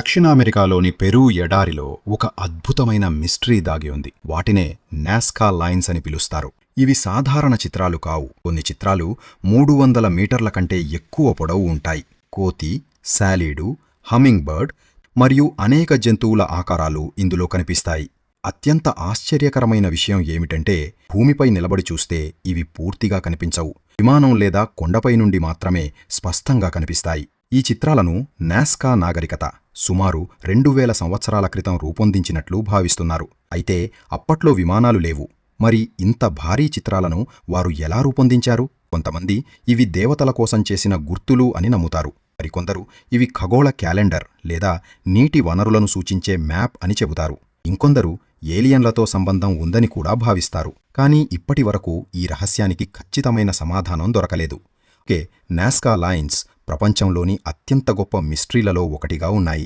దక్షిణ అమెరికాలోని పెరూ ఎడారిలో ఒక అద్భుతమైన మిస్టరీ దాగి ఉంది. వాటినే నాస్కా లైన్స్ అని పిలుస్తారు. ఇవి సాధారణ చిత్రాలు కావు. కొన్ని చిత్రాలు 300 మీటర్ల కంటే ఎక్కువ పొడవు ఉంటాయి. కోతి, శాలీడు, హమ్మింగ్ బర్డ్ మరియు అనేక జంతువుల ఆకారాలు ఇందులో కనిపిస్తాయి. అత్యంత ఆశ్చర్యకరమైన విషయం ఏమిటంటే, భూమిపై నిలబడి చూస్తే ఇవి పూర్తిగా కనిపించవు. విమానం లేదా కొండపై నుండి మాత్రమే స్పష్టంగా కనిపిస్తాయి. ఈ చిత్రాలను నాస్కా నాగరికత సుమారు 2000 సంవత్సరాల క్రితం రూపొందించినట్లు భావిస్తున్నారు. అయితే అప్పట్లో విమానాలు లేవు. మరి ఇంత భారీ చిత్రాలను వారు ఎలా రూపొందించారు? కొంతమంది ఇవి దేవతల కోసం చేసిన గుర్తులు అని నమ్ముతారు. మరికొందరు ఇవి ఖగోళ క్యాలెండర్ లేదా నీటి వనరులను సూచించే మ్యాప్ అని చెబుతారు. ఇంకొందరు ఏలియన్లతో సంబంధం ఉందని కూడా భావిస్తారు. కానీ ఇప్పటి వరకు ఈ రహస్యానికి ఖచ్చితమైన సమాధానం దొరకలేదు. నాస్కా లైన్స్ ప్రపంచంలోని అత్యంత గొప్ప మిస్టరీలలో ఒకటిగా ఉన్నాయి.